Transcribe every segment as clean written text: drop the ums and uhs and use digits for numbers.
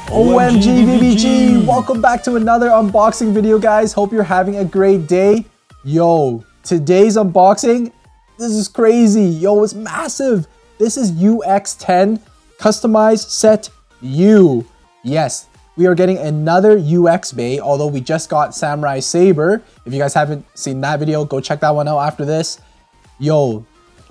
OMG BBG! Welcome back to another unboxing video, guys. Hope you're having a great day. Yo, today's unboxing, this is crazy. Yo, it's massive. This is UX10 Customized Set U. Yes, we are getting another UX Bey, although we just got Samurai Saber. If you guys haven't seen that video, go check that one out after this. Yo,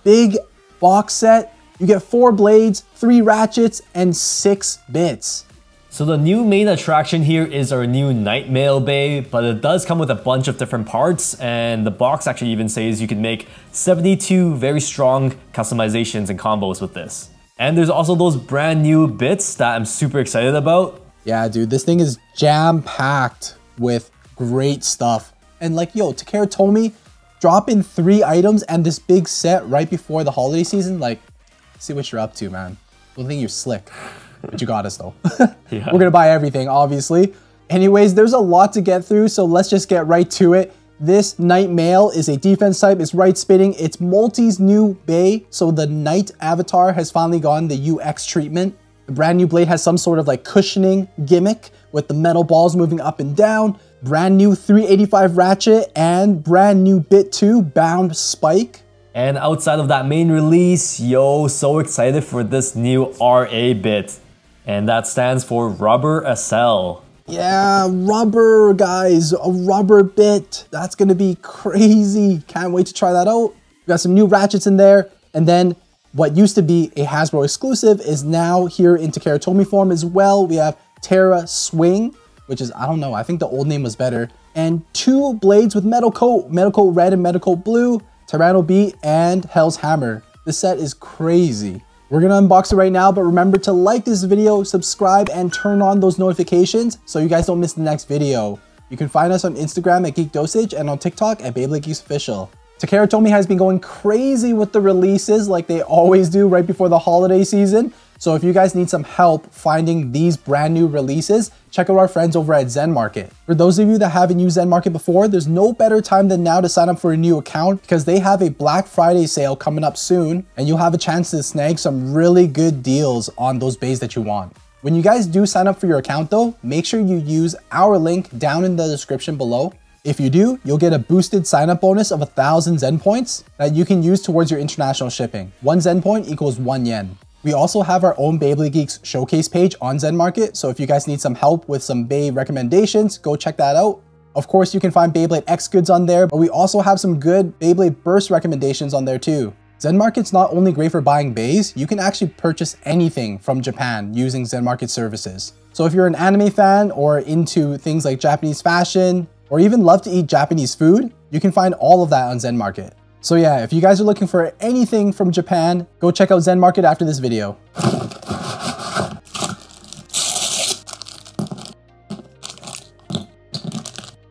big box set. You get 4 blades, 3 ratchets, and 6 bits. So the new main attraction here is our new Knight Bey, but it does come with a bunch of different parts, and the box actually even says you can make 72 very strong customizations and combos with this. And there's also those brand new bits that I'm super excited about. Yeah, dude, this thing is jam-packed with great stuff. And like, yo, Takara told me, drop in 3 items and this big set right before the holiday season. Like, see what you're up to, man. I don't think you're slick. But you got us though. Yeah. We're gonna buy everything, obviously. Anyways, there's a lot to get through, so let's just get right to it. This Knight Mail is a defense type, it's right spinning, it's Multi's new Bey, so the Knight avatar has finally gotten the UX treatment. The brand new blade has some sort of like cushioning gimmick with the metal balls moving up and down, brand new 385 ratchet, and brand new bit 2 bound spike. And outside of that main release, yo, so excited for this new RA bit. And that stands for Rubber Accel. Yeah, rubber, guys, a rubber bit. That's gonna be crazy. Can't wait to try that out. We got some new ratchets in there. And then what used to be a Hasbro exclusive is now here in Takara Tomy form as well. We have Terra Swing, which is, I don't know, I think the old name was better. And 2 blades with metal coat red and metal coat blue, Tyranno Beat, and Hell's Hammer. This set is crazy. We're gonna unbox it right now, but remember to like this video, subscribe, and turn on those notifications so you guys don't miss the next video. You can find us on Instagram at Geek Dosage and on TikTok at BeybladeGeeks Official. Takara Tomy has been going crazy with the releases like they always do right before the holiday season. So if you guys need some help finding these brand new releases, check out our friends over at Zen Market. For those of you that haven't used Zen Market before, there's no better time than now to sign up for a new account because they have a Black Friday sale coming up soon and you'll have a chance to snag some really good deals on those bays that you want. When you guys do sign up for your account though, make sure you use our link down in the description below. If you do, you'll get a boosted sign up bonus of 1,000 Zen points that you can use towards your international shipping. 1 Zen point equals 1 yen. We also have our own BeybladeGeeks showcase page on Zen Market, so if you guys need some help with some Bey recommendations, go check that out. Of course, you can find Beyblade X goods on there, but we also have some good Beyblade Burst recommendations on there too. Zen Market's not only great for buying Beys, you can actually purchase anything from Japan using Zen Market services. So if you're an anime fan or into things like Japanese fashion, or even love to eat Japanese food, you can find all of that on Zen Market. So yeah, if you guys are looking for anything from Japan, go check out Zen Market after this video.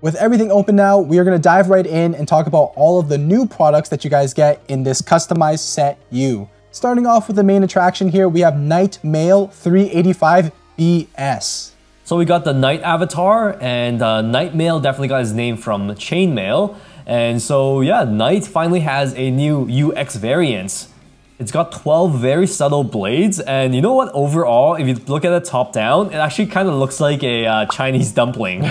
With everything open now, we are gonna dive right in and talk about all of the new products that you guys get in this customized set U. Starting off with the main attraction here, we have Knight Mail 385 BS. So we got the Knight avatar, and Knight Mail definitely got his name from Chainmail. And so yeah, Knight finally has a new UX variant. It's got 12 very subtle blades, and you know what, overall, if you look at it top down, it actually kind of looks like a Chinese dumpling.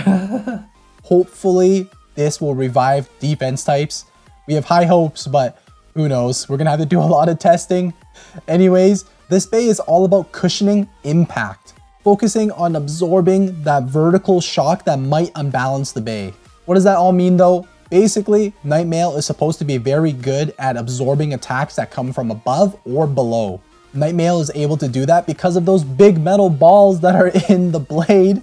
Hopefully, this will revive defense types. We have high hopes, but who knows? We're gonna have to do a lot of testing. Anyways, this Bey is all about cushioning impact, focusing on absorbing that vertical shock that might unbalance the Bey. What does that all mean though? Basically, Knight Mail is supposed to be very good at absorbing attacks that come from above or below. Knight Mail is able to do that because of those big metal balls that are in the blade.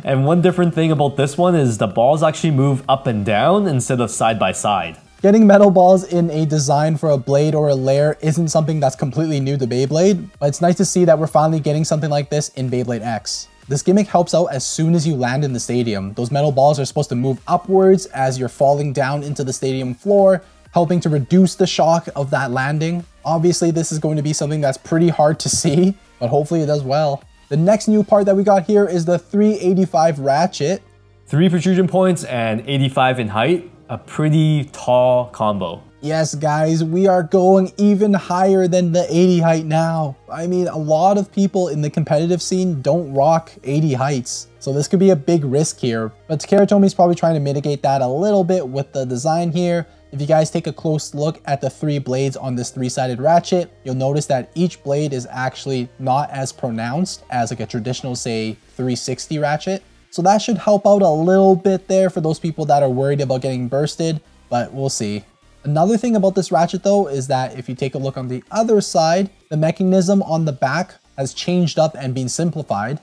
And one different thing about this one is the balls actually move up and down instead of side by side. Getting metal balls in a design for a blade or a layer isn't something that's completely new to Beyblade, but it's nice to see that we're finally getting something like this in Beyblade X. This gimmick helps out as soon as you land in the stadium. Those metal balls are supposed to move upwards as you're falling down into the stadium floor, helping to reduce the shock of that landing. Obviously, this is going to be something that's pretty hard to see, but hopefully it does well. The next new part that we got here is the 385 ratchet. 3 protrusion points and 85 in height. A pretty tall combo. Yes, guys, we are going even higher than the 80 height now. I mean, a lot of people in the competitive scene don't rock 80 heights, so this could be a big risk here. But Takara Tomy is probably trying to mitigate that a little bit with the design here. If you guys take a close look at the 3 blades on this 3-sided ratchet, you'll notice that each blade is actually not as pronounced as like a traditional, say, 360 ratchet. So that should help out a little bit there for those people that are worried about getting bursted, but we'll see. Another thing about this ratchet though is that if you take a look on the other side, the mechanism on the back has changed up and been simplified.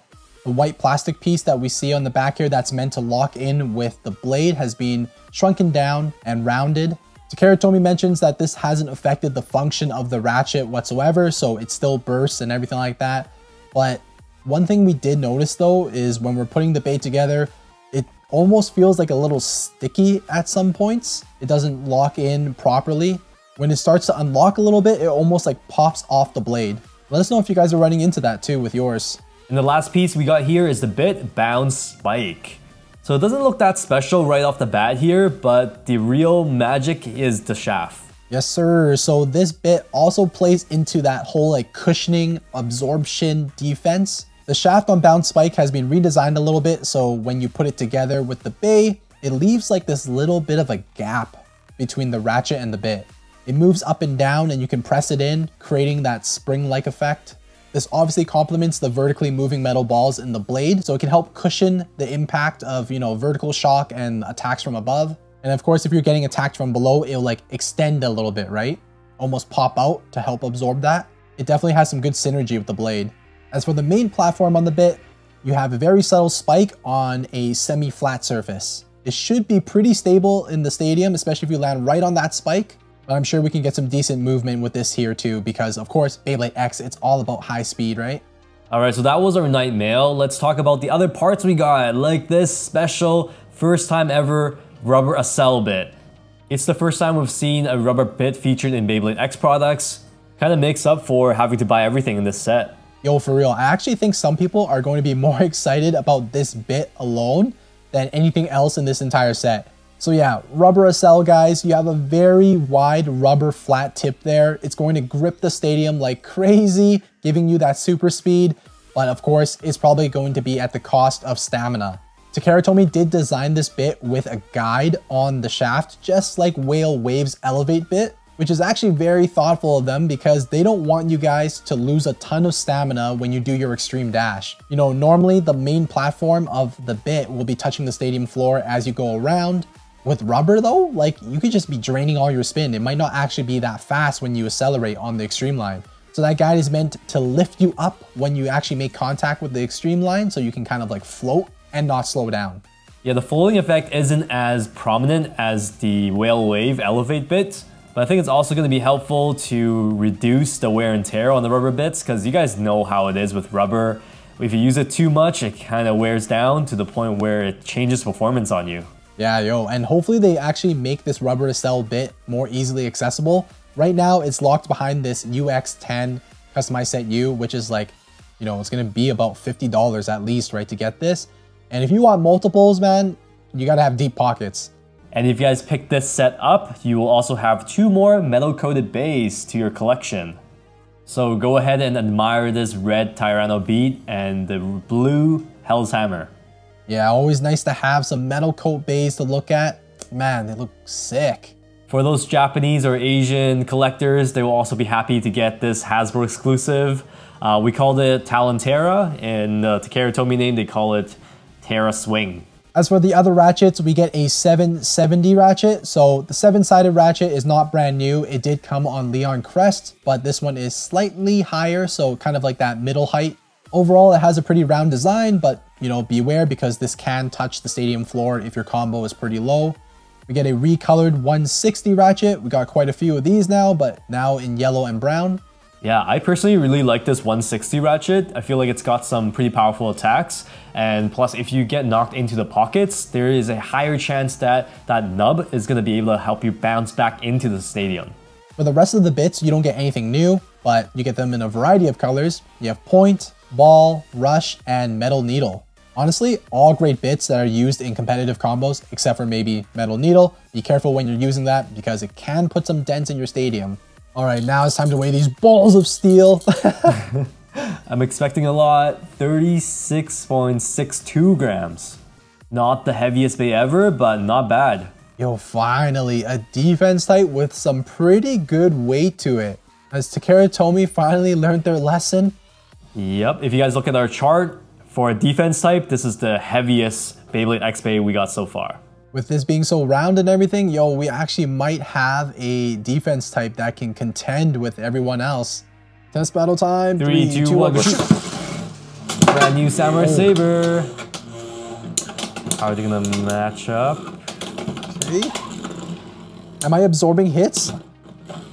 The white plastic piece that we see on the back here that's meant to lock in with the blade has been shrunken down and rounded. Takara Tomy mentions that this hasn't affected the function of the ratchet whatsoever, so it still bursts and everything like that. But one thing we did notice though is when we're putting the Bey together, it almost feels like a little sticky at some points. It doesn't lock in properly. When it starts to unlock a little bit, it almost like pops off the blade. Let us know if you guys are running into that too with yours. And the last piece we got here is the bit bounce spike. So it doesn't look that special right off the bat here, but the real magic is the shaft. Yes, sir. So this bit also plays into that whole like cushioning absorption defense. The shaft on bounce spike has been redesigned a little bit, so when you put it together with the Bey, it leaves like this little bit of a gap between the ratchet and the bit. It moves up and down and you can press it in, creating that spring-like effect. This obviously complements the vertically moving metal balls in the blade, so it can help cushion the impact of, vertical shock and attacks from above. And of course, if you're getting attacked from below, it'll like extend a little bit, right? Almost pop out to help absorb that. It definitely has some good synergy with the blade. As for the main platform on the bit, you have a very subtle spike on a semi-flat surface. It should be pretty stable in the stadium, especially if you land right on that spike. But I'm sure we can get some decent movement with this here too, because of course, Beyblade X, it's all about high speed, right? Alright, so that was our Knight Mail. Let's talk about the other parts we got, like this special first time ever rubber Accel bit. It's the first time we've seen a rubber bit featured in Beyblade X products. Kind of makes up for having to buy everything in this set. Yo, for real, I actually think some people are going to be more excited about this bit alone than anything else in this entire set. So yeah, rubber Accel, guys, you have a very wide rubber flat tip there. It's going to grip the stadium like crazy, giving you that super speed. But of course, it's probably going to be at the cost of stamina. Takara Tomy did design this bit with a guide on the shaft, just like Whale Wave's Elevate bit, which is actually very thoughtful of them because they don't want you guys to lose a ton of stamina when you do your extreme dash. Normally the main platform of the bit will be touching the stadium floor as you go around. With rubber though, like you could just be draining all your spin. It might not actually be that fast when you accelerate on the extreme line. So that guide is meant to lift you up when you actually make contact with the extreme line so you can kind of like float and not slow down. Yeah, the folding effect isn't as prominent as the Whale Wave Elevate bit, but I think it's also going to be helpful to reduce the wear and tear on the rubber bits because you guys know how it is with rubber. If you use it too much, it kind of wears down to the point where it changes performance on you. Yeah, yo, and hopefully they actually make this rubber Accel bit more easily accessible. Right now, it's locked behind this UX10 customized set U, which is like, it's gonna be about $50 at least, right, to get this. And if you want multiples, man, you gotta have deep pockets. And if you guys pick this set up, you will also have 2 more metal-coated Beys to your collection. So go ahead and admire this red Tyranno beat and the blue Hell's Hammer. Yeah, always nice to have some metal coat Beys to look at. Man, they look sick. For those Japanese or Asian collectors, they will also be happy to get this Hasbro exclusive. We called it Talentera, and Takara Tomy name, they call it Terra Swing. As for the other ratchets, we get a 770 ratchet. So the 7-sided ratchet is not brand new. It did come on Leon Crest, but this one is slightly higher, so kind of like that middle height. Overall, it has a pretty round design, but beware because this can touch the stadium floor if your combo is pretty low. We get a recolored 160 ratchet. We got quite a few of these now, but now in yellow and brown. Yeah, I personally really like this 160 ratchet. I feel like it's got some pretty powerful attacks. And plus, if you get knocked into the pockets, there is a higher chance that that nub is going to be able to help you bounce back into the stadium. For the rest of the bits, you don't get anything new, but you get them in a variety of colors. You have point, ball, rush, and metal needle. Honestly, all great bits that are used in competitive combos, except for maybe Metal Needle. Be careful when you're using that because it can put some dents in your stadium. All right, now it's time to weigh these balls of steel. I'm expecting a lot, 36.62 grams. Not the heaviest Bey ever, but not bad. Yo, finally, a defense type with some pretty good weight to it. Has Takara Tomy finally learned their lesson? Yep, if you guys look at our chart, for a defense type, this is the heaviest Beyblade X Bey we got so far. With this being so round and everything, yo, we actually might have a defense type that can contend with everyone else. Test battle time. 3, 2, 1, go shoot. Brand new Samurai Saber. How are they gonna match up? Okay. Am I absorbing hits?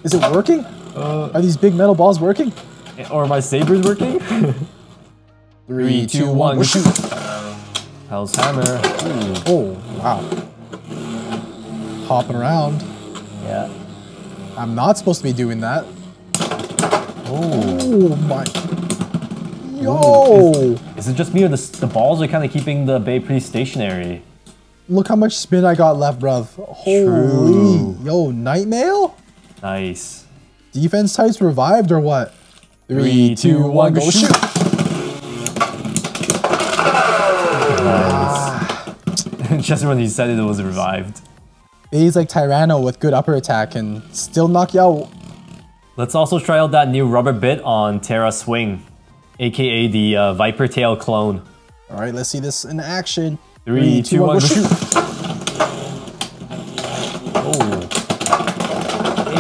Is it working? Are these big metal balls working? Or my sabers working? 3, 2, 1, go shoot! Hell's Hammer. Ooh. Oh, wow. Hopping around. Yeah. I'm not supposed to be doing that. Oh my. Yo! Is it just me or the balls are kind of keeping the Bey pretty stationary? Look how much spin I got left, bruv. Holy. True. Yo, Knight Bey? Nice. Defense types revived or what? 3, 2, 1, go shoot! Just when you said it was revived. He's like Tyranno with good upper attack and still knock you out. Let's also try out that new rubber bit on Terra Swing, aka the Viper Tail clone. All right, let's see this in action. 3, 2, 1, go shoot!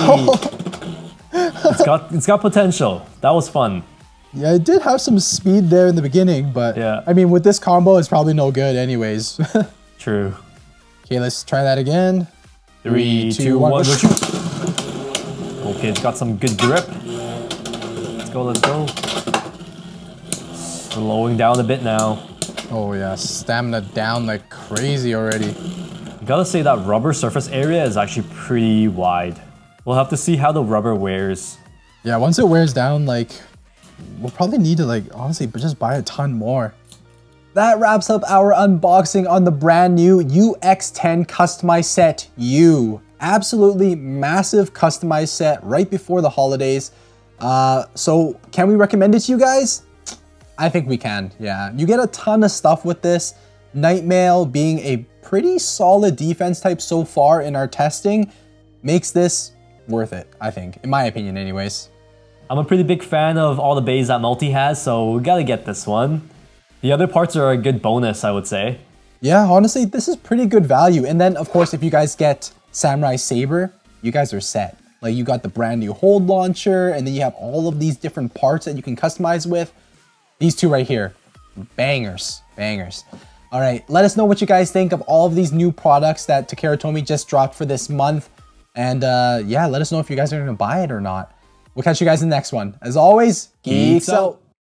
Oh. Hey. It's got potential. That was fun. Yeah, it did have some speed there in the beginning, but yeah. I mean, with this combo, it's probably no good anyways. True. Okay, let's try that again. 3, 2, 1, go shoot! Okay, it's got some good grip. Let's go, let's go. Slowing down a bit now. Oh yeah, stamina down like crazy already. Gotta say that rubber surface area is actually pretty wide. We'll have to see how the rubber wears. Yeah, once it wears down, like, we'll probably need to, like, honestly, just buy a ton more. That wraps up our unboxing on the brand new UX10 customized set U. Absolutely massive customized set right before the holidays. So can we recommend it to you guys? I think we can, yeah. You get a ton of stuff with this. Knight Bey being a pretty solid defense type so far in our testing makes this worth it, I think, in my opinion anyways. I'm a pretty big fan of all the Beys that Multi has, so we gotta get this one. The other parts are a good bonus, I would say. Yeah, honestly, this is pretty good value. And then, of course, if you guys get Samurai Saber, you guys are set. Like, you got the brand new hold launcher, and then you have all of these different parts that you can customize with. These two right here, bangers, bangers. All right, let us know what you guys think of all of these new products that Takara Tomy just dropped for this month. And yeah, let us know if you guys are gonna buy it or not. We'll catch you guys in the next one. As always, geeks out.